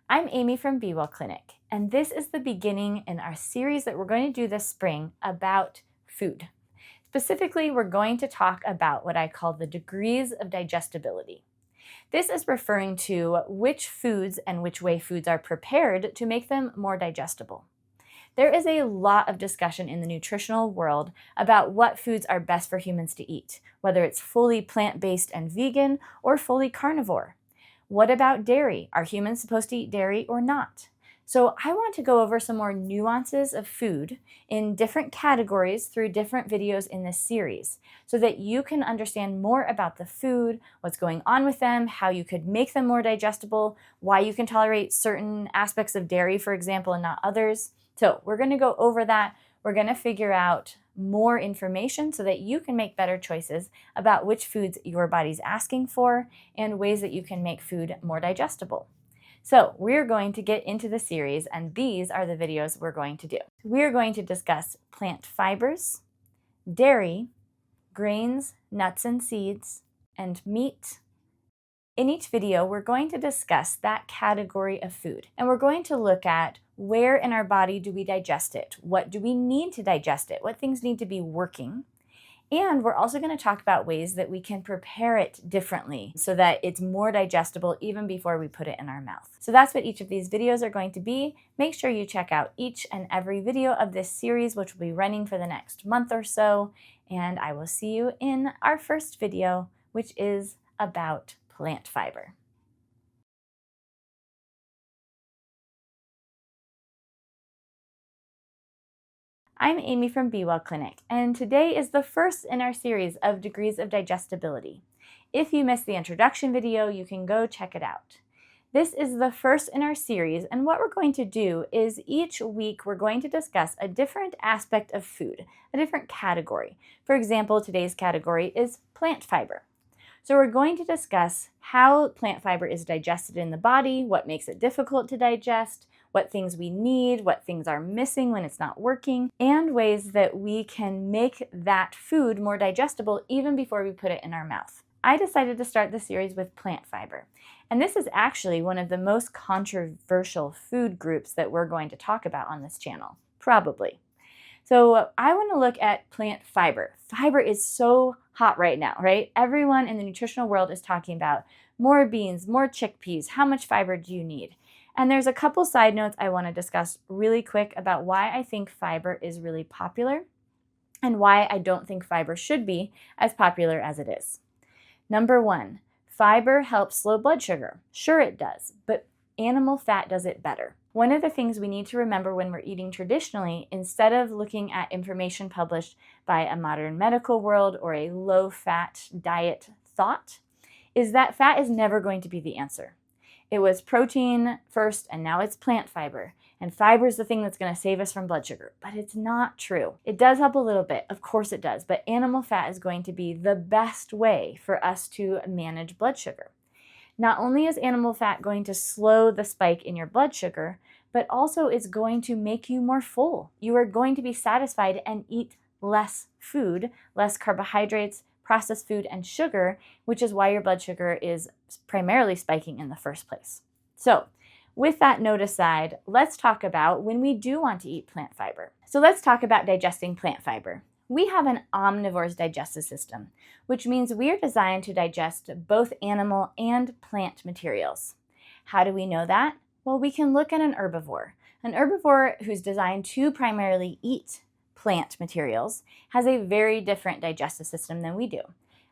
I'm Amy from Be Well Clinic, and this is the beginning in our series that we're going to do this spring about food. Specifically, we're going to talk about what I call the degrees of digestibility. This is referring to which foods and which way foods are prepared to make them more digestible. There is a lot of discussion in the nutritional world about what foods are best for humans to eat, whether it's fully plant-based and vegan or fully carnivore. What about dairy? Are humans supposed to eat dairy or not? So I want to go over some more nuances of food in different categories through different videos in this series so that you can understand more about the food, what's going on with them, how you could make them more digestible, why you can tolerate certain aspects of dairy, for example, and not others. So we're going to go over that. We're going to figure out more information so that you can make better choices about which foods your body's asking for and ways that you can make food more digestible. So we're going to get into the series, and these are the videos we're going to do. We're going to discuss plant fibers, dairy, grains, nuts and seeds, and meat. In each video, we're going to discuss that category of food, and we're going to look at where in our body do we digest it? What do we need to digest it? What things need to be working? And we're also going to talk about ways that we can prepare it differently so that it's more digestible even before we put it in our mouth. So that's what each of these videos are going to be. Make sure you check out each and every video of this series, which will be running for the next month or so. And I will see you in our first video, which is about plant fiber. I'm Amy from Be Well Clinic, and today is the first in our series of Degrees of Digestibility. If you missed the introduction video, you can go check it out. This is the first in our series, and what we're going to do is each week we're going to discuss a different aspect of food, a different category. For example, today's category is plant fiber. So we're going to discuss how plant fiber is digested in the body, what makes it difficult to digest, what things we need, what things are missing when it's not working, and ways that we can make that food more digestible even before we put it in our mouth. I decided to start the series with plant fiber, and this is actually one of the most controversial food groups that we're going to talk about on this channel, probably. So I want to look at plant fiber. Fiber is so hot right now, right? Everyone in the nutritional world is talking about more beans, more chickpeas, how much fiber do you need? And there's a couple side notes I want to discuss really quick about why I think fiber is really popular and why I don't think fiber should be as popular as it is. Number one, fiber helps slow blood sugar. Sure it does, but animal fat does it better. One of the things we need to remember when we're eating traditionally, instead of looking at information published by a modern medical world or a low-fat diet thought, is that fat is never going to be the answer. It was protein first, and now it's plant fiber. And fiber is the thing that's going to save us from blood sugar. But it's not true. It does help a little bit. Of course it does. But animal fat is going to be the best way for us to manage blood sugar. Not only is animal fat going to slow the spike in your blood sugar, but also it's going to make you more full. You are going to be satisfied and eat less food, less carbohydrates, processed food, and sugar, which is why your blood sugar is primarily spiking in the first place. So with that note aside, let's talk about when we do want to eat plant fiber. So let's talk about digesting plant fiber. We have an omnivore's digestive system, which means we are designed to digest both animal and plant materials. How do we know that? Well, we can look at an herbivore. An herbivore who's designed to primarily eat plant materials has a very different digestive system than we do.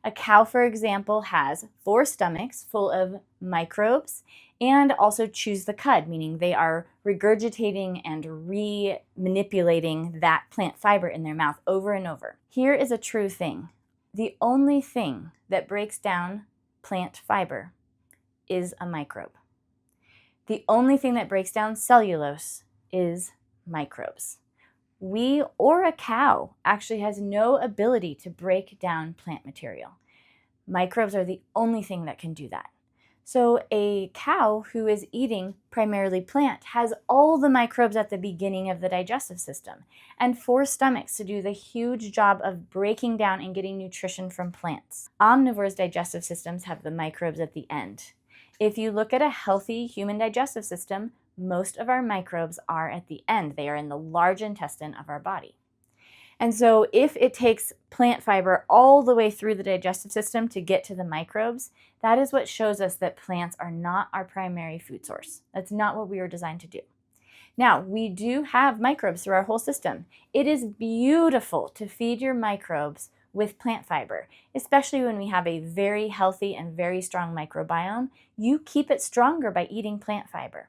A cow, for example, has 4 stomachs full of microbes and also chews the cud, meaning they are regurgitating and re-manipulating that plant fiber in their mouth over and over. Here is a true thing. The only thing that breaks down plant fiber is a microbe. The only thing that breaks down cellulose is microbes. We or a cow actually has no ability to break down plant material. Microbes are the only thing that can do that. So a cow who is eating primarily plant has all the microbes at the beginning of the digestive system and 4 stomachs to do the huge job of breaking down and getting nutrition from plants. Omnivores' digestive systems have the microbes at the end. If you look at a healthy human digestive system, most of our microbes are at the end. They are in the large intestine of our body. And so if it takes plant fiber all the way through the digestive system to get to the microbes, that is what shows us that plants are not our primary food source. That's not what we were designed to do. Now, we do have microbes through our whole system. It is beautiful to feed your microbes with plant fiber, especially when we have a very healthy and very strong microbiome. You keep it stronger by eating plant fiber.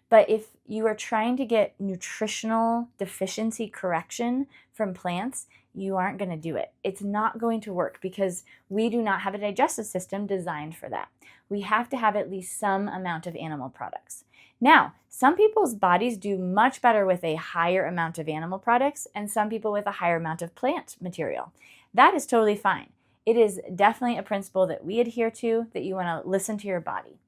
But if you are trying to get nutritional deficiency correction from plants, you aren't going to do it. It's not going to work because we do not have a digestive system designed for that. We have to have at least some amount of animal products. Now, some people's bodies do much better with a higher amount of animal products and some people with a higher amount of plant material. That is totally fine. It is definitely a principle that we adhere to, that you want to listen to your body.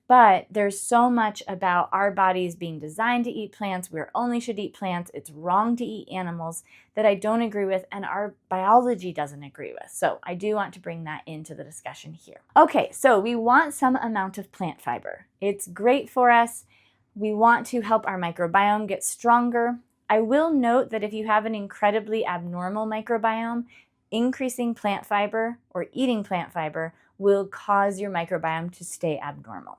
But there's so much about our bodies being designed to eat plants. We only should eat plants. It's wrong to eat animals that I don't agree with and our biology doesn't agree with. So I do want to bring that into the discussion here. Okay, so we want some amount of plant fiber. It's great for us. We want to help our microbiome get stronger. I will note that if you have an incredibly abnormal microbiome, increasing plant fiber or eating plant fiber will cause your microbiome to stay abnormal.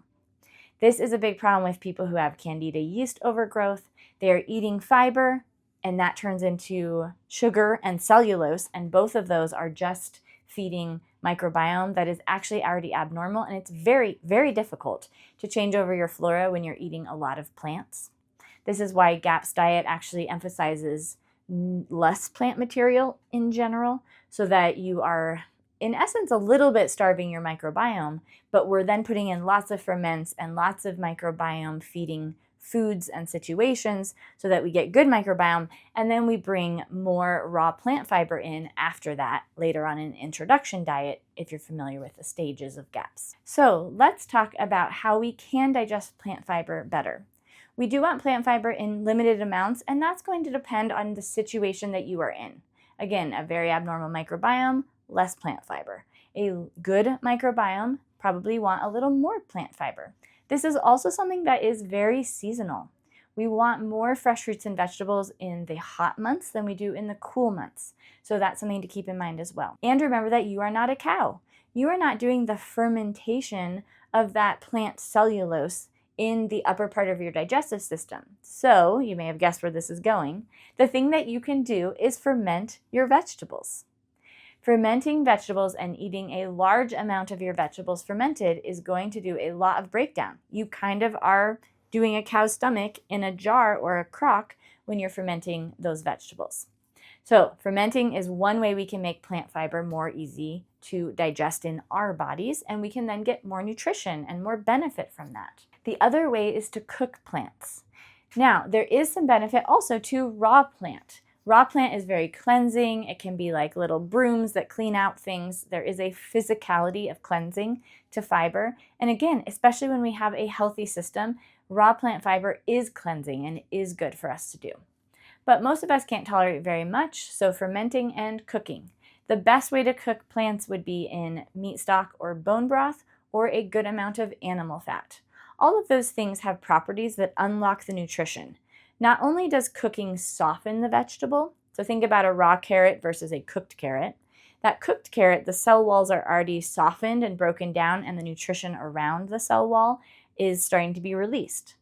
This is a big problem with people who have candida yeast overgrowth. They are eating fiber, and that turns into sugar and cellulose, and both of those are just feeding microbiome that is actually already abnormal, and it's very, very difficult to change over your flora when you're eating a lot of plants. This is why GAPS diet actually emphasizes less plant material in general, so that you are in essence, a little bit starving your microbiome, but we're then putting in lots of ferments and lots of microbiome feeding foods and situations so that we get good microbiome, and then we bring more raw plant fiber in after that later on in an introduction diet if you're familiar with the stages of GAPS. So let's talk about how we can digest plant fiber better. We do want plant fiber in limited amounts, and that's going to depend on the situation that you are in. Again, a very abnormal microbiome, less plant fiber. A good microbiome probably want a little more plant fiber. This is also something that is very seasonal. We want more fresh fruits and vegetables in the hot months than we do in the cool months. So that's something to keep in mind as well. And remember that you are not a cow. You are not doing the fermentation of that plant cellulose in the upper part of your digestive system. So you may have guessed where this is going. The thing that you can do is ferment your vegetables. Fermenting vegetables and eating a large amount of your vegetables fermented is going to do a lot of breakdown. You kind of are doing a cow's stomach in a jar or a crock when you're fermenting those vegetables. So fermenting is one way we can make plant fiber more easy to digest in our bodies, and we can then get more nutrition and more benefit from that. The other way is to cook plants. Now, there is some benefit also to raw plant. Raw plant is very cleansing. It can be like little brooms that clean out things. There is a physicality of cleansing to fiber. And again, especially when we have a healthy system, raw plant fiber is cleansing and is good for us to do. But most of us can't tolerate very much, so fermenting and cooking. The best way to cook plants would be in meat stock or bone broth or a good amount of animal fat. All of those things have properties that unlock the nutrition. Not only does cooking soften the vegetable, so think about a raw carrot versus a cooked carrot. That cooked carrot, the cell walls are already softened and broken down, and the nutrition around the cell wall is starting to be released.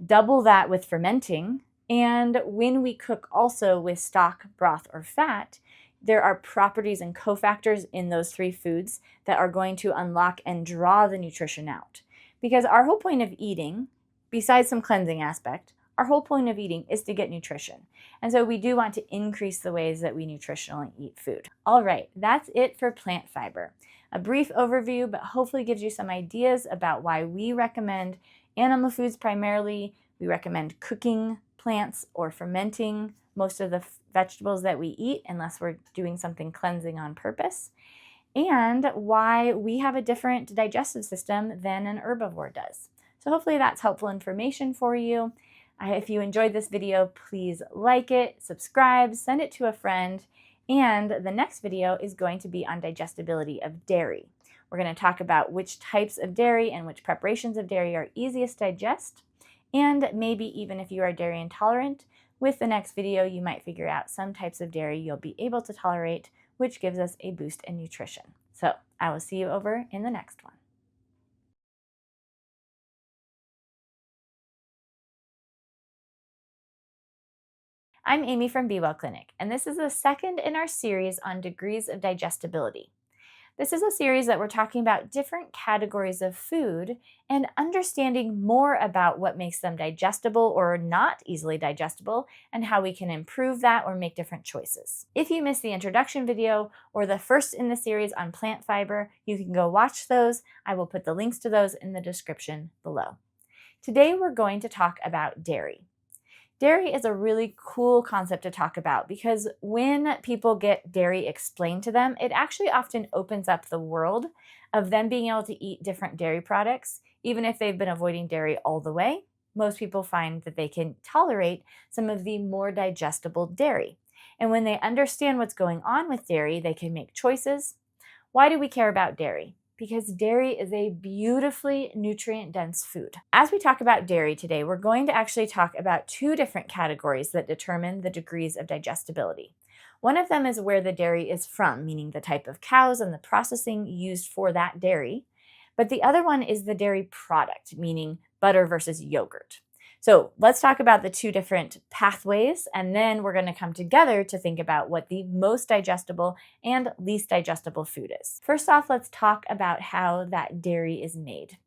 Double that with fermenting, and when we cook also with stock, broth, or fat, there are properties and cofactors in those three foods that are going to unlock and draw the nutrition out. Because our whole point of eating, besides some cleansing aspect, our whole point of eating is to get nutrition. And so we do want to increase the ways that we nutritionally eat food. All right, that's it for plant fiber. A brief overview, but hopefully gives you some ideas about why we recommend animal foods primarily. We recommend cooking plants or fermenting most of the vegetables that we eat unless we're doing something cleansing on purpose. And why we have a different digestive system than an herbivore does. So hopefully that's helpful information for you. If you enjoyed this video, please like it, subscribe, send it to a friend, And the next video is going to be on digestibility of dairy. We're going to talk about which types of dairy and which preparations of dairy are easiest to digest, and maybe even if you are dairy intolerant, with the next video you might figure out some types of dairy you'll be able to tolerate, which gives us a boost in nutrition. So I will see you over in the next one. I'm Amy from Be Well Clinic, and this is the second in our series on degrees of digestibility. This is a series that we're talking about different categories of food and understanding more about what makes them digestible or not easily digestible and how we can improve that or make different choices. If you missed the introduction video or the first in the series on plant fiber, you can go watch those. I will put the links to those in the description below. Today we're going to talk about dairy. Dairy is a really cool concept to talk about because when people get dairy explained to them, it actually often opens up the world of them being able to eat different dairy products. Even if they've been avoiding dairy all the way, most people find that they can tolerate some of the more digestible dairy. And when they understand what's going on with dairy, they can make choices. Why do we care about dairy? Because dairy is a beautifully nutrient-dense food. As we talk about dairy today, we're going to actually talk about two different categories that determine the degrees of digestibility. One of them is where the dairy is from, meaning the type of cows and the processing used for that dairy. But the other one is the dairy product, meaning butter versus yogurt. So let's talk about the two different pathways, and then we're going to come together to think about what the most digestible and least digestible food is. First off, let's talk about how that dairy is made.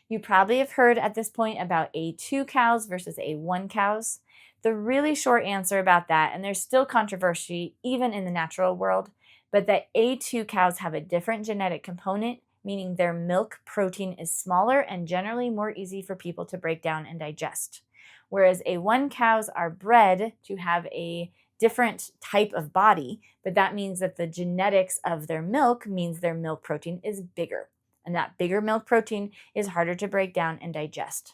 You probably have heard at this point about A2 cows versus A1 cows. The really short answer about that, and there's still controversy even in the natural world, but that A2 cows have a different genetic component, meaning their milk protein is smaller and generally more easy for people to break down and digest. Whereas A1 cows are bred to have a different type of body, but that means that the genetics of their milk means their milk protein is bigger. And that bigger milk protein is harder to break down and digest.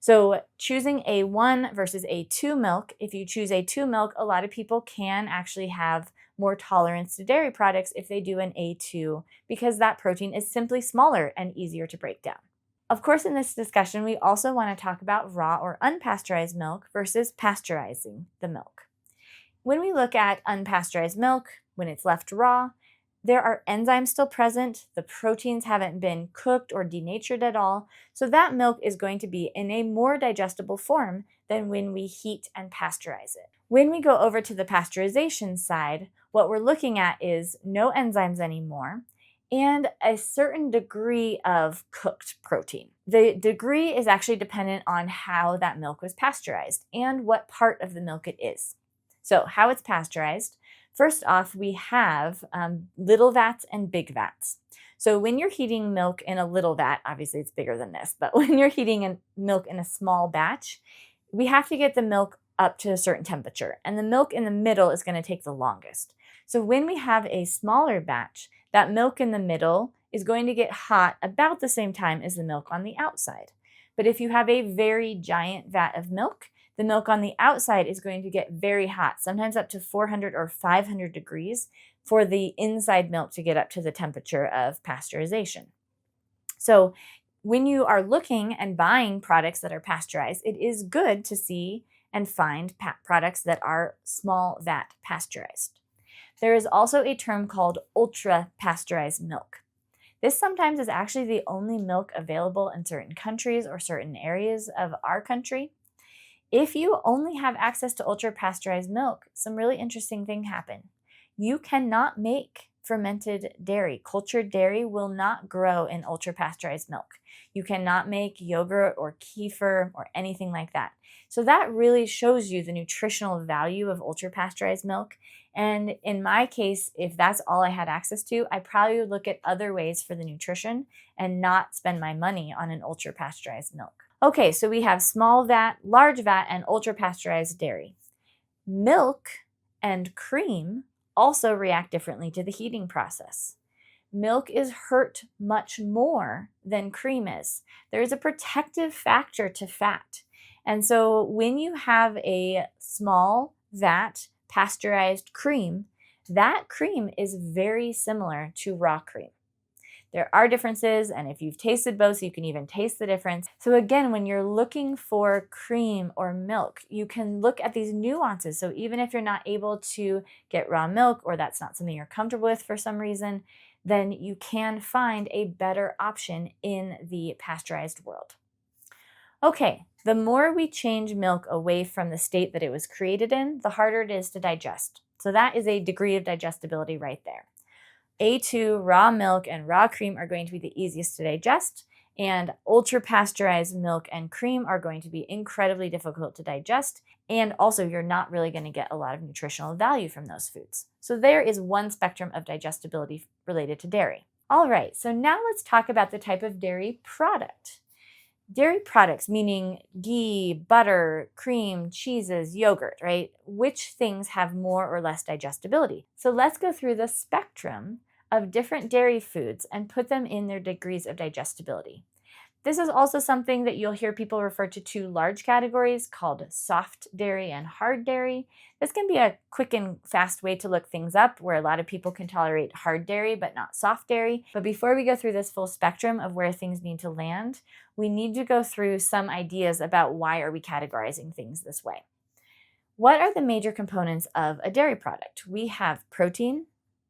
So choosing A1 versus A2 milk, if you choose A2 milk, a lot of people can actually have more tolerance to dairy products if they do an A2 because that protein is simply smaller and easier to break down. Of course, in this discussion, we also want to talk about raw or unpasteurized milk versus pasteurizing the milk. When we look at unpasteurized milk, when it's left raw, there are enzymes still present, the proteins haven't been cooked or denatured at all, so that milk is going to be in a more digestible form than when we heat and pasteurize it. When we go over to the pasteurization side, what we're looking at is no enzymes anymore and a certain degree of cooked protein. The degree is actually dependent on how that milk was pasteurized and what part of the milk it is. So how it's pasteurized. First off, we have little vats and big vats. So when you're heating milk in a little vat, obviously it's bigger than this, but when you're heating milk in a small batch, we have to get the milk up to a certain temperature, and the milk in the middle is going to take the longest. So when we have a smaller batch, that milk in the middle is going to get hot about the same time as the milk on the outside. But if you have a very giant vat of milk, the milk on the outside is going to get very hot, sometimes up to 400 or 500 degrees for the inside milk to get up to the temperature of pasteurization. So when you are looking and buying products that are pasteurized, it is good to see and find products that are small vat pasteurized. There is also a term called ultra pasteurized milk. This sometimes is actually the only milk available in certain countries or certain areas of our country. If you only have access to ultra pasteurized milk, some really interesting things happen. You cannot make fermented dairy. Cultured dairy will not grow in ultra pasteurized milk. You cannot make yogurt or kefir or anything like that. So that really shows you the nutritional value of ultra pasteurized milk. And in my case, if that's all I had access to, I probably would look at other ways for the nutrition and not spend my money on an ultra pasteurized milk. Okay, so we have small vat, large vat, and ultra pasteurized dairy. Milk and cream also react differently to the heating process. Milk is hurt much more than cream is. There is a protective factor to fat. And so when you have a small vat pasteurized cream, That cream is very similar to raw cream. There are differences, and if you've tasted both, you can even taste the difference. So again, when you're looking for cream or milk, you can look at these nuances. So even if you're not able to get raw milk, or that's not something you're comfortable with for some reason, then you can find a better option in the pasteurized world. Okay, the more we change milk away from the state that it was created in, the harder it is to digest. So that is a degree of digestibility right there. A2, raw milk and raw cream are going to be the easiest to digest, and ultra pasteurized milk and cream are going to be incredibly difficult to digest, and also you're not really going to get a lot of nutritional value from those foods. So there is one spectrum of digestibility related to dairy. All right, so now let's talk about the type of dairy product. Dairy products, meaning ghee, butter, cream, cheeses, yogurt, right? Which things have more or less digestibility? So let's go through the spectrum of different dairy foods and put them in their degrees of digestibility. This is also something that you'll hear people refer to two large categories called soft dairy and hard dairy. This can be a quick and fast way to look things up where a lot of people can tolerate hard dairy but not soft dairy. But before we go through this full spectrum of where things need to land, we need to go through some ideas about why are we categorizing things this way. What are the major components of a dairy product? We have protein,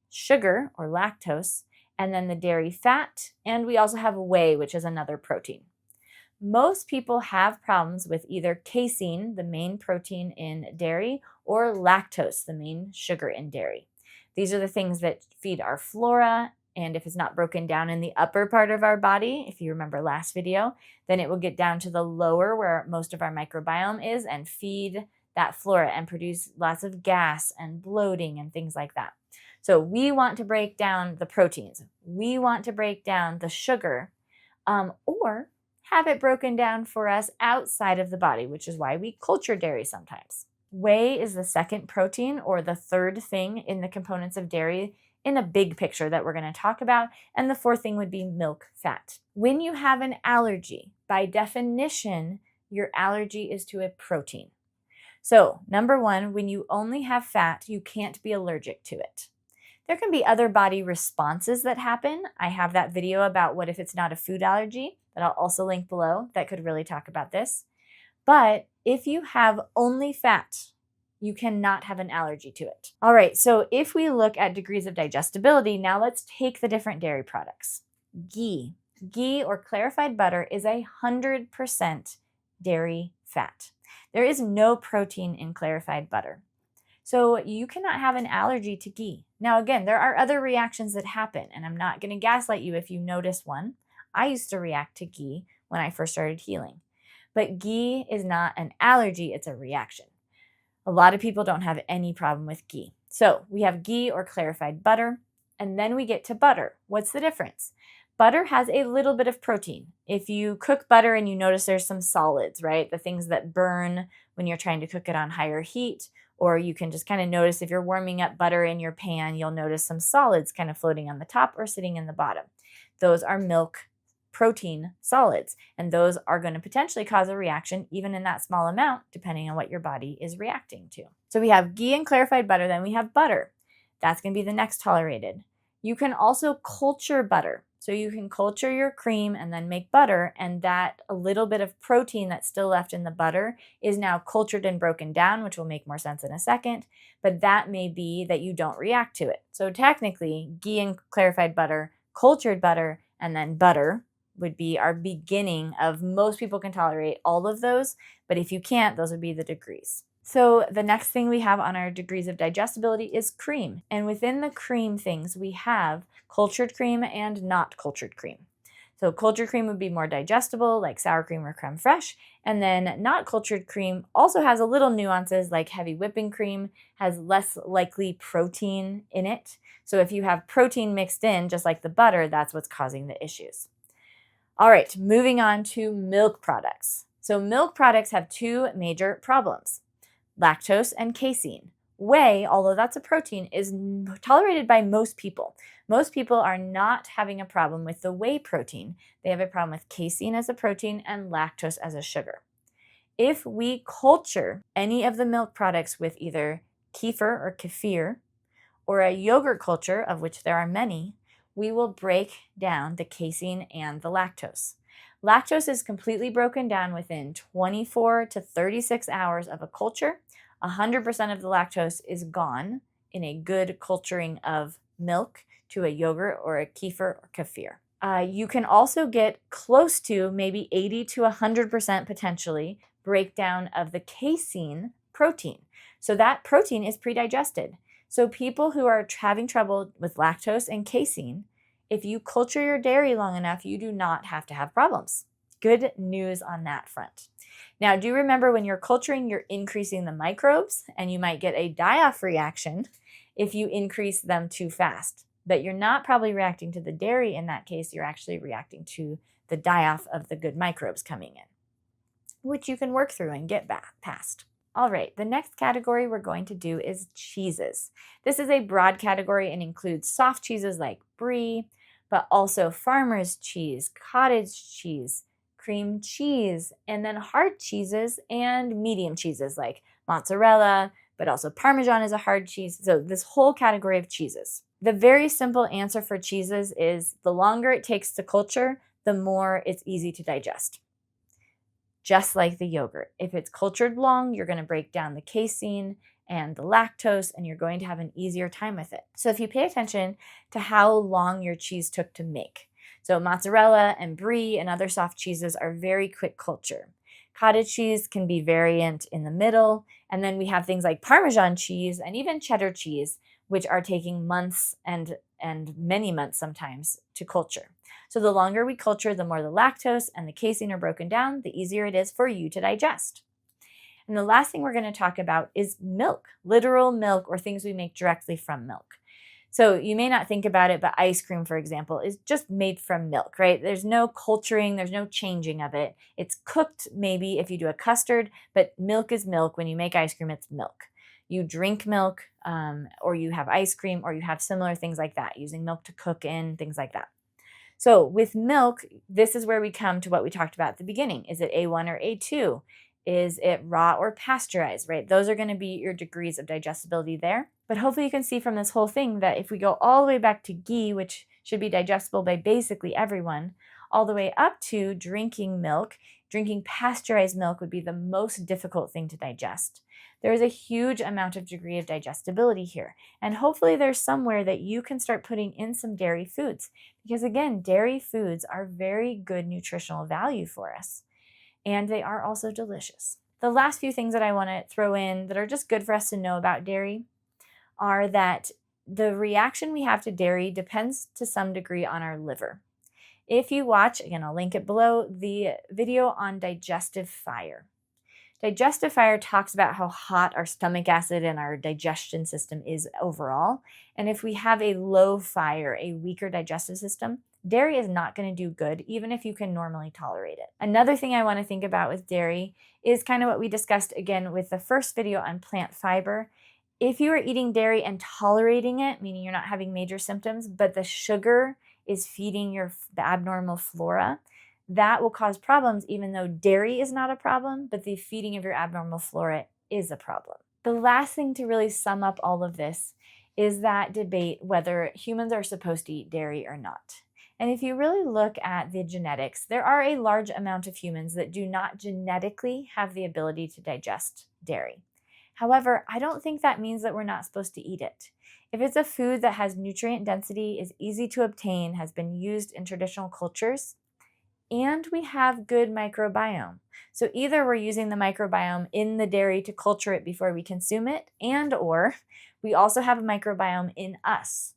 sugar or lactose, and then the dairy fat, and we also have whey, which is another protein. Most people have problems with either casein, the main protein in dairy, or lactose, the main sugar in dairy. These are the things that feed our flora, and if it's not broken down in the upper part of our body, if you remember last video, then it will get down to the lower where most of our microbiome is and feed that flora and produce lots of gas and bloating and things like that. So we want to break down the proteins. We want to break down the sugar, or have it broken down for us outside of the body, which is why we culture dairy sometimes. Whey is the second protein, or the third thing in the components of dairy in a big picture that we're going to talk about. And the fourth thing would be milk fat. When you have an allergy, by definition, your allergy is to a protein. So, number one, when you only have fat, you can't be allergic to it. There can be other body responses that happen. I have that video about what if it's not a food allergy that I'll also link below that could really talk about this. But if you have only fat, you cannot have an allergy to it. All right, so if we look at degrees of digestibility, now let's take the different dairy products. Ghee. Ghee or clarified butter is 100% dairy fat. There is no protein in clarified butter. So you cannot have an allergy to ghee. Now, again, there are other reactions that happen, and I'm not going to gaslight you if you notice one. I used to react to ghee when I first started healing. But ghee is not an allergy, it's a reaction. A lot of people don't have any problem with ghee. So we have ghee or clarified butter, and then we get to butter. What's the difference? Butter has a little bit of protein. If you cook butter and you notice there's some solids, right? The things that burn when you're trying to cook it on higher heat, or you can just kind of notice if you're warming up butter in your pan, you'll notice some solids kind of floating on the top or sitting in the bottom. Those are milk protein solids, and those are going to potentially cause a reaction even in that small amount, depending on what your body is reacting to. So we have ghee and clarified butter, then we have butter. That's going to be the next tolerated. You can also culture butter. So you can culture your cream and then make butter, and that a little bit of protein that's still left in the butter is now cultured and broken down, which will make more sense in a second, but that may be that you don't react to it. So technically, ghee and clarified butter, cultured butter, and then butter would be our beginning of most people can tolerate all of those, but if you can't, those would be the degrees. So the next thing we have on our degrees of digestibility is cream. And within the cream things, we have cultured cream and not cultured cream. So cultured cream would be more digestible, like sour cream or creme fraiche. And then not cultured cream also has a little nuances, like heavy whipping cream has less likely protein in it. So if you have protein mixed in, just like the butter, that's what's causing the issues. All right, moving on to milk products. So milk products have two major problems: lactose and casein. Whey, although that's a protein, is tolerated by most people. Most people are not having a problem with the whey protein. They have a problem with casein as a protein and lactose as a sugar. If we culture any of the milk products with either kefir or kefir or a yogurt culture, of which there are many, we will break down the casein and the lactose. Lactose is completely broken down within 24 to 36 hours of a culture. 100% of the lactose is gone in a good culturing of milk to a yogurt or a kefir or kefir. You can also get close to maybe 80 to 100% potentially breakdown of the casein protein. So that protein is pre-digested. So people who are having trouble with lactose and casein, if you culture your dairy long enough, you do not have to have problems. Good news on that front. Now, do remember when you're culturing, you're increasing the microbes, and you might get a die-off reaction if you increase them too fast. But you're not probably reacting to the dairy in that case, you're actually reacting to the die-off of the good microbes coming in, which you can work through and get back past. All right, the next category we're going to do is cheeses. This is a broad category and includes soft cheeses like brie, but also farmer's cheese, cottage cheese, cream cheese, and then hard cheeses and medium cheeses like mozzarella, but also Parmesan is a hard cheese. So this whole category of cheeses. The very simple answer for cheeses is the longer it takes to culture, the more it's easy to digest. Just like the yogurt. If it's cultured long, you're going to break down the casein and the lactose, and you're going to have an easier time with it. So if you pay attention to how long your cheese took to make. So mozzarella and brie and other soft cheeses are very quick culture. Cottage cheese can be variant in the middle. And then we have things like Parmesan cheese and even cheddar cheese, which are taking months and many months sometimes to culture. So the longer we culture, the more the lactose and the casein are broken down, the easier it is for you to digest. And the last thing we're going to talk about is milk, literal milk or things we make directly from milk. So you may not think about it, but ice cream, for example, is just made from milk, right? There's no culturing, there's no changing of it. It's cooked maybe if you do a custard, but milk is milk. When you make ice cream, it's milk. You drink milk, or you have ice cream, or you have similar things like that, using milk to cook in, things like that. So with milk, this is where we come to what we talked about at the beginning. Is it A1 or A2? Is it raw or pasteurized, right? Those are going to be your degrees of digestibility there. But hopefully you can see from this whole thing that if we go all the way back to ghee, which should be digestible by basically everyone, all the way up to drinking milk, drinking pasteurized milk would be the most difficult thing to digest. There is a huge amount of degree of digestibility here. And hopefully there's somewhere that you can start putting in some dairy foods. Because again, dairy foods are very good nutritional value for us. And they are also delicious. The last few things that I want to throw in that are just good for us to know about dairy are that the reaction we have to dairy depends to some degree on our liver. If you watch, again, I'll link it below, the video on digestive fire. Digestive fire talks about how hot our stomach acid and our digestion system is overall. And if we have a low fire, a weaker digestive system, dairy is not going to do good, even if you can normally tolerate it. Another thing I want to think about with dairy is kind of what we discussed again with the first video on plant fiber. If you are eating dairy and tolerating it, meaning you're not having major symptoms, but the sugar is feeding the abnormal flora, that will cause problems even though dairy is not a problem, but the feeding of your abnormal flora is a problem. The last thing to really sum up all of this is that debate whether humans are supposed to eat dairy or not. And if you really look at the genetics, there are a large amount of humans that do not genetically have the ability to digest dairy. However, I don't think that means that we're not supposed to eat it. If it's a food that has nutrient density, is easy to obtain, has been used in traditional cultures, and we have good microbiome. So either we're using the microbiome in the dairy to culture it before we consume it, and or we also have a microbiome in us.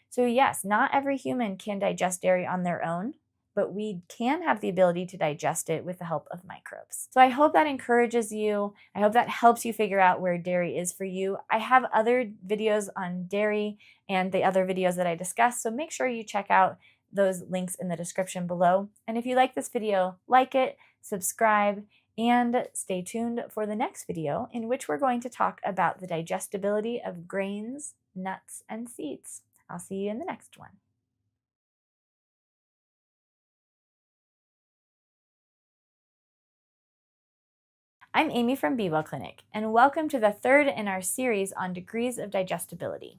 So yes, not every human can digest dairy on their own, but we can have the ability to digest it with the help of microbes. So I hope that encourages you. I hope that helps you figure out where dairy is for you. I have other videos on dairy and the other videos that I discussed, so make sure you check out those links in the description below. And if you like this video, like it, subscribe, and stay tuned for the next video in which we're going to talk about the digestibility of grains, nuts, and seeds. I'll see you in the next one. I'm Amy from Be Well Clinic, and welcome to the third in our series on degrees of digestibility.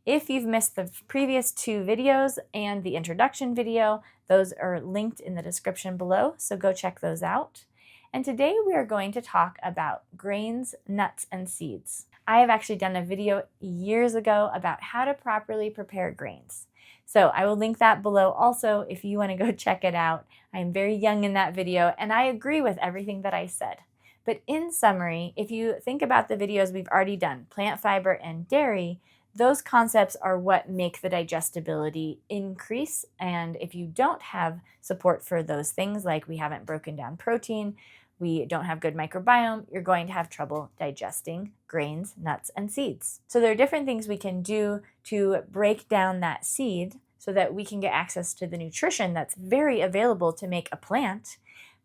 If you've missed the previous 2 videos and the introduction video, those are linked in the description below, so go check those out. And today we are going to talk about grains, nuts, and seeds. I have actually done a video years ago about how to properly prepare grains. So I will link that below also if you want to go check it out. I am very young in that video and I agree with everything that I said. But in summary, if you think about the videos we've already done, plant fiber and dairy, those concepts are what make the digestibility increase. And if you don't have support for those things, like we haven't broken down protein, we don't have good microbiome, you're going to have trouble digesting grains, nuts, and seeds. So there are different things we can do to break down that seed so that we can get access to the nutrition that's very available to make a plant.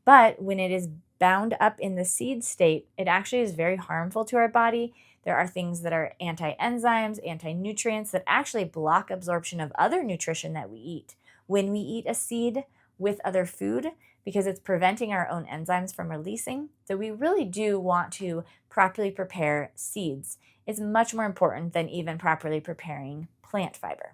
But when it is bound up in the seed state, it actually is very harmful to our body. There are things that are anti-enzymes, anti-nutrients that actually block absorption of other nutrition that we eat. When we eat a seed with other food, because it's preventing our own enzymes from releasing. So we really do want to properly prepare seeds. It's much more important than even properly preparing plant fiber.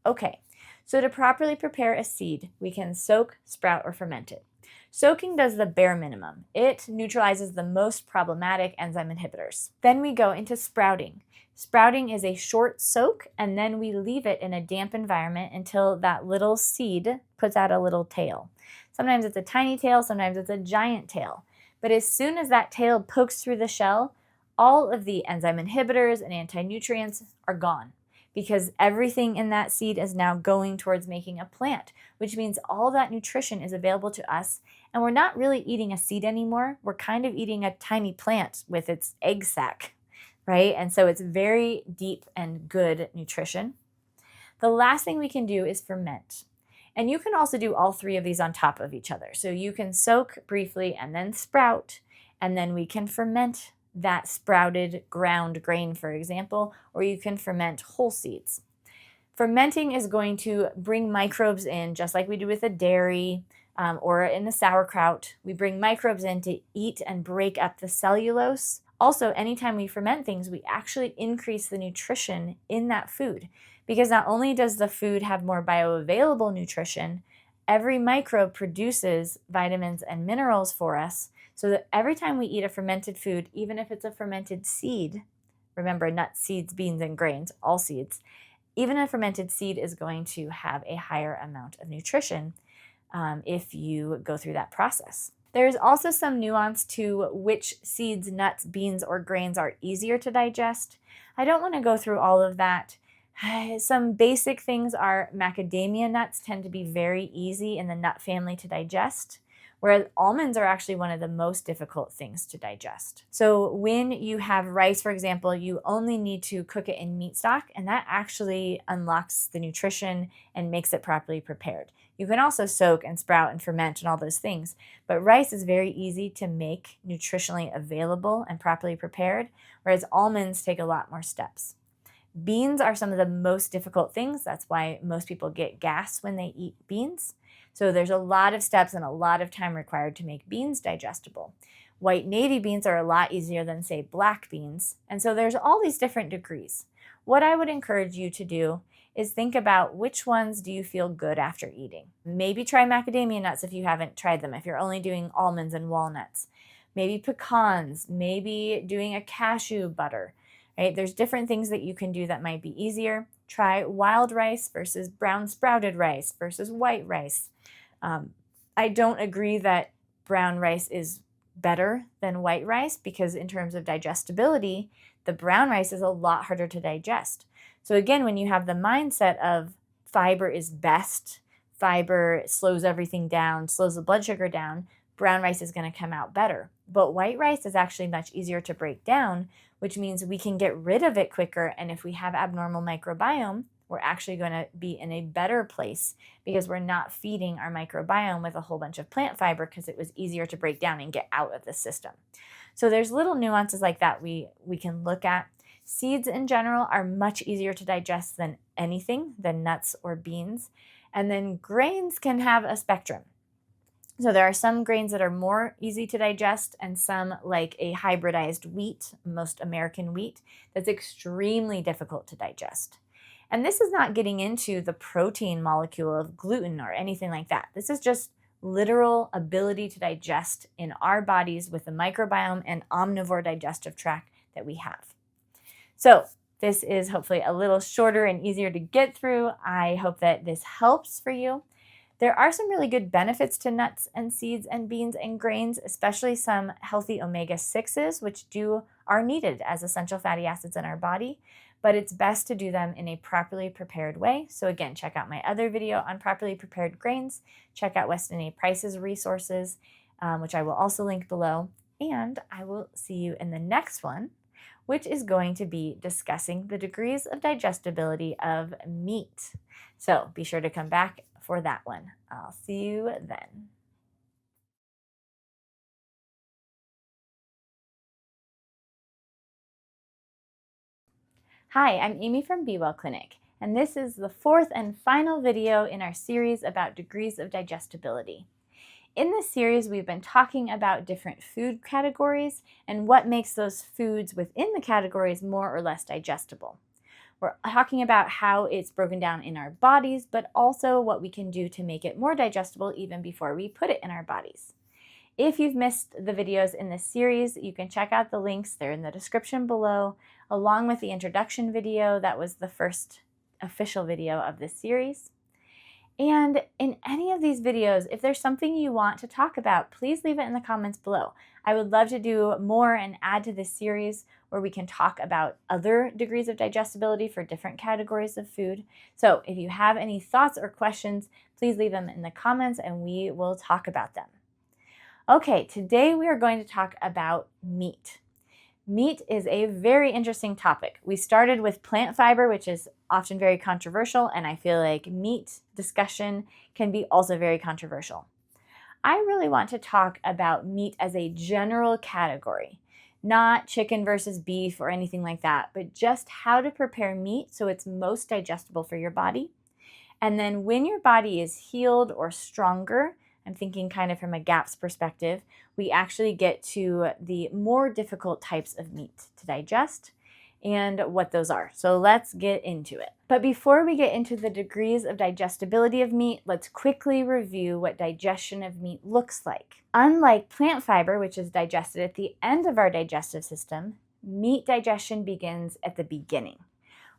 Okay, so to properly prepare a seed, we can soak, sprout, or ferment it. Soaking does the bare minimum. It neutralizes the most problematic enzyme inhibitors. Then we go into sprouting. Sprouting is a short soak, and then we leave it in a damp environment until that little seed puts out a little tail. Sometimes it's a tiny tail, sometimes it's a giant tail. But as soon as that tail pokes through the shell, all of the enzyme inhibitors and anti-nutrients are gone, because everything in that seed is now going towards making a plant, which means all that nutrition is available to us, and we're not really eating a seed anymore. We're kind of eating a tiny plant with its egg sac, right? And so it's very deep and good nutrition. The last thing we can do is ferment. And you can also do all 3 of these on top of each other. So you can soak briefly and then sprout, and then we can ferment that sprouted ground grain, for example, or you can ferment whole seeds. Fermenting is going to bring microbes in, just like we do with a dairy or in the sauerkraut. We bring microbes in to eat and break up the cellulose. Also, anytime we ferment things, we actually increase the nutrition in that food, because not only does the food have more bioavailable nutrition, every microbe produces vitamins and minerals for us, so that every time we eat a fermented food, even if it's a fermented seed, remember nuts, seeds, beans, and grains, all seeds, even a fermented seed is going to have a higher amount of nutrition if you go through that process. There's also some nuance to which seeds, nuts, beans, or grains are easier to digest. I don't want to go through all of that. Some basic things are macadamia nuts tend to be very easy in the nut family to digest, whereas almonds are actually one of the most difficult things to digest. So when you have rice, for example, you only need to cook it in meat stock, and that actually unlocks the nutrition and makes it properly prepared. You can also soak and sprout and ferment and all those things, but rice is very easy to make nutritionally available and properly prepared, whereas almonds take a lot more steps. Beans are some of the most difficult things. That's why most people get gas when they eat beans. So there's a lot of steps and a lot of time required to make beans digestible. White navy beans are a lot easier than, say, black beans. And so there's all these different degrees. What I would encourage you to do is think about which ones do you feel good after eating. Maybe try macadamia nuts if you haven't tried them, if you're only doing almonds and walnuts. Maybe pecans, maybe doing a cashew butter. Right? There's different things that you can do that might be easier. Try wild rice versus brown sprouted rice versus white rice. I don't agree that brown rice is better than white rice, because in terms of digestibility, the brown rice is a lot harder to digest. So again, when you have the mindset of fiber is best, fiber slows everything down, slows the blood sugar down, brown rice is going to come out better. But white rice is actually much easier to break down, which means we can get rid of it quicker. And if we have abnormal microbiome, we're actually going to be in a better place, because we're not feeding our microbiome with a whole bunch of plant fiber, because it was easier to break down and get out of the system. So there's little nuances like that we can look at. Seeds in general are much easier to digest than anything, than nuts or beans. And then grains can have a spectrum. So there are some grains that are more easy to digest, and some, like a hybridized wheat, most American wheat, that's extremely difficult to digest. And this is not getting into the protein molecule of gluten or anything like that. This is just literal ability to digest in our bodies with the microbiome and omnivore digestive tract that we have. So this is hopefully a little shorter and easier to get through. I hope that this helps for you. There are some really good benefits to nuts and seeds and beans and grains, especially some healthy omega-6s, which are needed as essential fatty acids in our body, but it's best to do them in a properly prepared way. So again, check out my other video on properly prepared grains. Check out Weston A. Price's resources, which I will also link below. And I will see you in the next one, which is going to be discussing the degrees of digestibility of meat. So be sure to come back for that one. I'll see you then. Hi, I'm Amy from Be Well Clinic, and this is the fourth and final video in our series about degrees of digestibility. In this series, we've been talking about different food categories and what makes those foods within the categories more or less digestible. We're talking about how it's broken down in our bodies, but also what we can do to make it more digestible even before we put it in our bodies. If you've missed the videos in this series, you can check out the links. They're in the description below, along with the introduction video. That was the first official video of this series. And in any of these videos, if there's something you want to talk about, please leave it in the comments below. I would love to do more and add to this series where we can talk about other degrees of digestibility for different categories of food. So if you have any thoughts or questions, please leave them in the comments and we will talk about them. Okay, today we are going to talk about meat. Meat is a very interesting topic. We started with plant fiber, which is often very controversial, and I feel like meat discussion can be also very controversial. I really want to talk about meat as a general category, not chicken versus beef or anything like that, but just how to prepare meat so it's most digestible for your body. And then when your body is healed or stronger, I'm thinking kind of from a GAPS perspective, we actually get to the more difficult types of meat to digest and what those are. So let's get into it. But before we get into the degrees of digestibility of meat, let's quickly review what digestion of meat looks like. Unlike plant fiber, which is digested at the end of our digestive system, meat digestion begins at the beginning.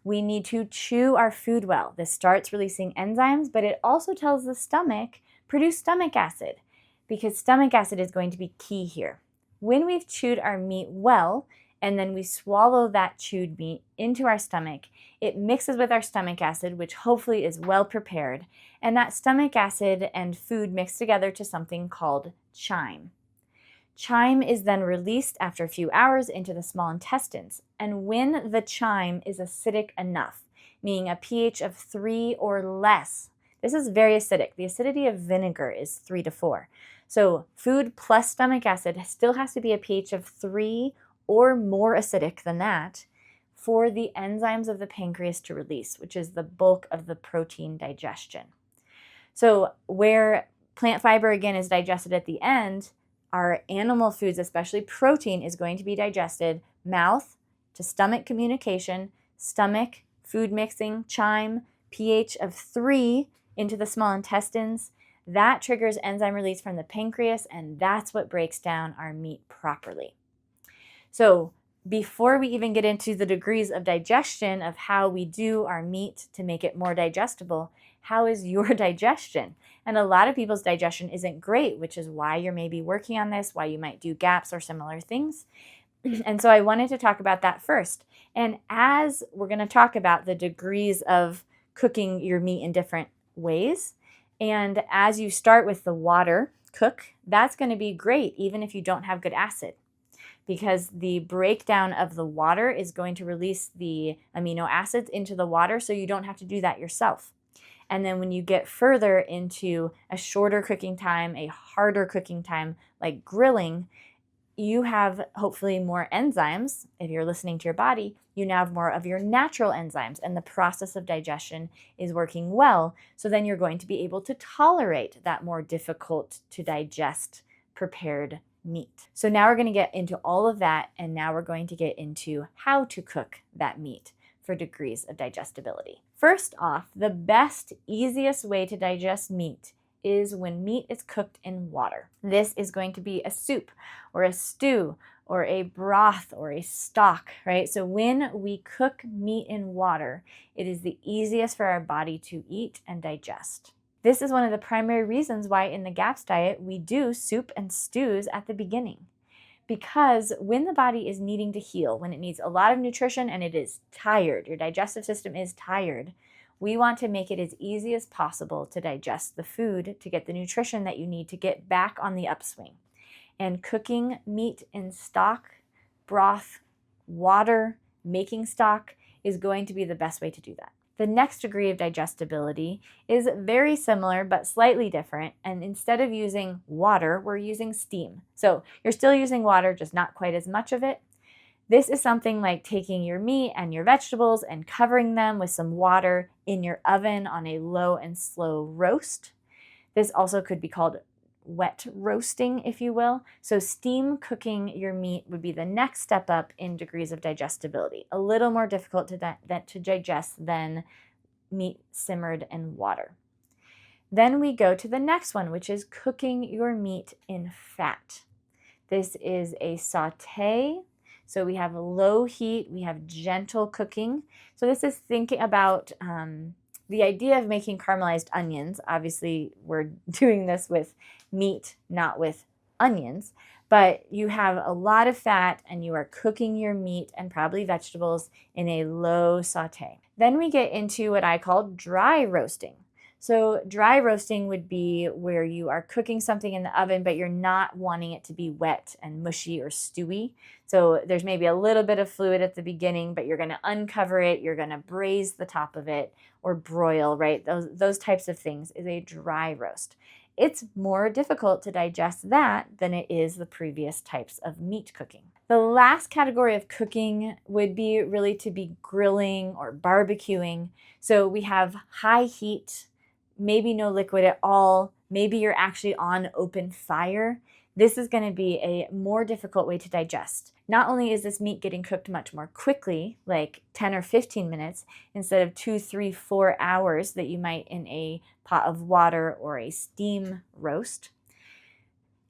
We need to chew our food well. This starts releasing enzymes, but it also tells the stomach produce stomach acid, because stomach acid is going to be key here. When we've chewed our meat well, and then we swallow that chewed meat into our stomach, it mixes with our stomach acid, which hopefully is well prepared, and that stomach acid and food mix together to something called chyme. Chyme is then released after a few hours into the small intestines, and when the chyme is acidic enough, meaning a pH of 3 or less, this is very acidic. The acidity of vinegar is 3 to 4. So food plus stomach acid still has to be a pH of 3 or more acidic than that for the enzymes of the pancreas to release, which is the bulk of the protein digestion. So where plant fiber again is digested at the end, our animal foods, especially protein, is going to be digested mouth to stomach communication, stomach, food mixing, chyme, pH of 3 into the small intestines. That triggers enzyme release from the pancreas, and that's what breaks down our meat properly. So before we even get into the degrees of digestion of how we do our meat to make it more digestible, how is your digestion? And a lot of people's digestion isn't great, which is why you're maybe working on this, why you might do GAPS or similar things. And so I wanted to talk about that first. And as we're going to talk about the degrees of cooking your meat in different ways, and as you start with the water cook, that's going to be great even if you don't have good acid, because the breakdown of the water is going to release the amino acids into the water, so you don't have to do that yourself. And then when you get further into a shorter cooking time, a harder cooking time, like grilling, you have hopefully more enzymes. If you're listening to your body, you now have more of your natural enzymes, and the process of digestion is working well. So then you're going to be able to tolerate that more difficult to digest prepared meat. So now we're going to get into all of that, and now we're going to get into how to cook that meat for degrees of digestibility. First off, the best, easiest way to digest meat is when meat is cooked in water. This is going to be a soup or a stew or a broth or a stock, right? So when we cook meat in water, it is the easiest for our body to eat and digest. This is one of the primary reasons why in the GAPS diet we do soup and stews at the beginning. Because when the body is needing to heal, when it needs a lot of nutrition and it is tired, your digestive system is tired, we want to make it as easy as possible to digest the food, to get the nutrition that you need to get back on the upswing. And cooking meat in stock, broth, water, making stock is going to be the best way to do that. The next degree of digestibility is very similar but slightly different, and instead of using water, we're using steam. So you're still using water, just not quite as much of it. This is something like taking your meat and your vegetables and covering them with some water in your oven on a low and slow roast. This also could be called wet roasting, if you will. So steam cooking your meat would be the next step up in degrees of digestibility. A little more difficult to digest than meat simmered in water. Then we go to the next one, which is cooking your meat in fat. This is a saute. So we have low heat, we have gentle cooking. So this is thinking about the idea of making caramelized onions. Obviously, we're doing this with meat, not with onions, but you have a lot of fat and you are cooking your meat and probably vegetables in a low saute. Then we get into what I call dry roasting. So dry roasting would be where you are cooking something in the oven, but you're not wanting it to be wet and mushy or stewy. So there's maybe a little bit of fluid at the beginning, but you're going to uncover it, you're going to braise the top of it or broil, right? Those types of things is a dry roast. It's more difficult to digest that than it is the previous types of meat cooking. The last category of cooking would be really to be grilling or barbecuing. So we have high heat, maybe no liquid at all, maybe you're actually on open fire. This is going to be a more difficult way to digest. Not only is this meat getting cooked much more quickly, like 10 or 15 minutes, instead of 2, 3, 4 hours that you might in a pot of water or a steam roast,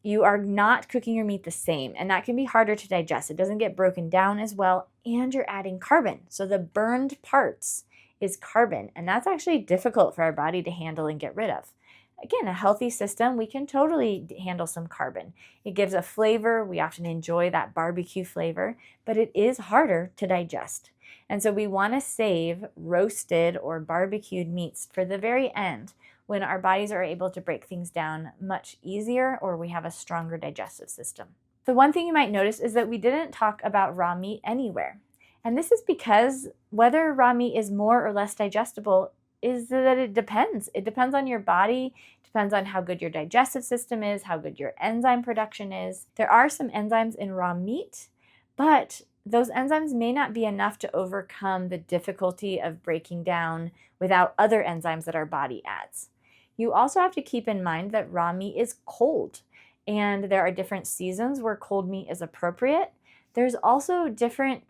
you are not cooking your meat the same, and that can be harder to digest. It doesn't get broken down as well, and you're adding carbon. So the burned parts is carbon, and that's actually difficult for our body to handle and get rid of. Again, a healthy system, we can totally handle some carbon. It gives a flavor. We often enjoy that barbecue flavor, but it is harder to digest. And so we want to save roasted or barbecued meats for the very end when our bodies are able to break things down much easier or we have a stronger digestive system. The one thing you might notice is that we didn't talk about raw meat anywhere. And this is because whether raw meat is more or less digestible is that it depends. It depends on your body, depends on how good your digestive system is, how good your enzyme production is. There are some enzymes in raw meat, but those enzymes may not be enough to overcome the difficulty of breaking down without other enzymes that our body adds. You also have to keep in mind that raw meat is cold, and there are different seasons where cold meat is appropriate. There's also different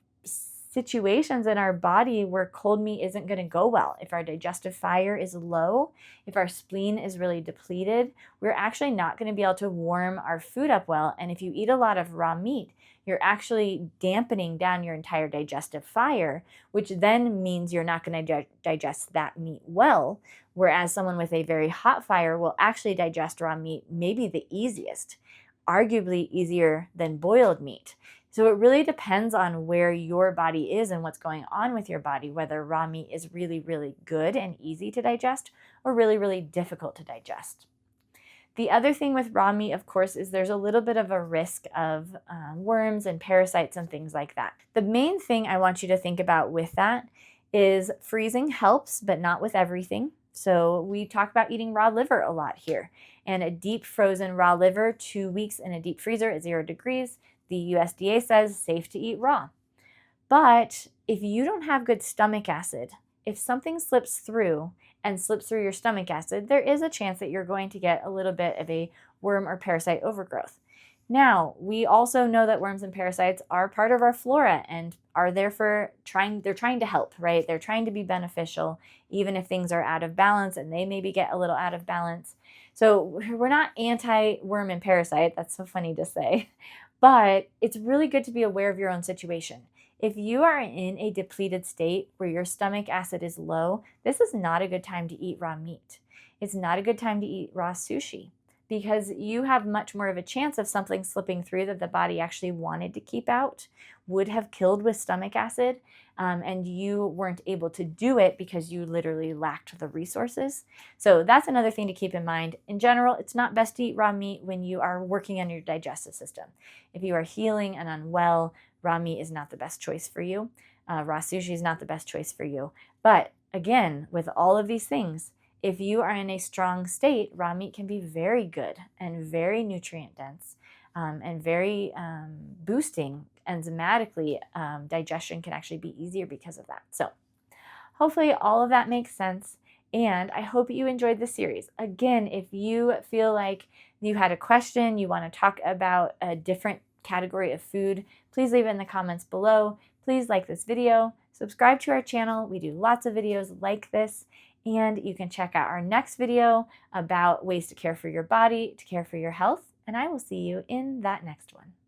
situations in our body where cold meat isn't going to go well. If our digestive fire is low, if our spleen is really depleted, we're actually not going to be able to warm our food up well. And if you eat a lot of raw meat, you're actually dampening down your entire digestive fire, which then means you're not going to digest that meat well. Whereas someone with a very hot fire will actually digest raw meat maybe the easiest, arguably easier than boiled meat. So it really depends on where your body is and what's going on with your body, whether raw meat is really, really good and easy to digest or really, really difficult to digest. The other thing with raw meat, of course, is there's a little bit of a risk of worms and parasites and things like that. The main thing I want you to think about with that is freezing helps, but not with everything. So we talk about eating raw liver a lot here. And a deep frozen raw liver, 2 weeks in a deep freezer at 0 degrees, the USDA says safe to eat raw. But if you don't have good stomach acid, if something slips through your stomach acid, there is a chance that you're going to get a little bit of a worm or parasite overgrowth. Now, we also know that worms and parasites are part of our flora and are there for they're trying to help, right? They're trying to be beneficial, even if things are out of balance, and they maybe get a little out of balance. So we're not anti-worm and parasite. That's so funny to say. But it's really good to be aware of your own situation. If you are in a depleted state where your stomach acid is low, this is not a good time to eat raw meat. It's not a good time to eat raw sushi, because you have much more of a chance of something slipping through that the body actually wanted to keep out, would have killed with stomach acid, and you weren't able to do it because you literally lacked the resources. So that's another thing to keep in mind. In general, it's not best to eat raw meat when you are working on your digestive system. If you are healing and unwell, raw meat is not the best choice for you. Raw sushi is not the best choice for you. But again, with all of these things, if you are in a strong state, raw meat can be very good and very nutrient dense, and very boosting enzymatically. Digestion can actually be easier because of that. So hopefully all of that makes sense. And I hope you enjoyed the series. Again, if you feel like you had a question, you want to talk about a different category of food, please leave it in the comments below. Please like this video, subscribe to our channel. We do lots of videos like this. And you can check out our next video about ways to care for your body, to care for your health. And I will see you in that next one.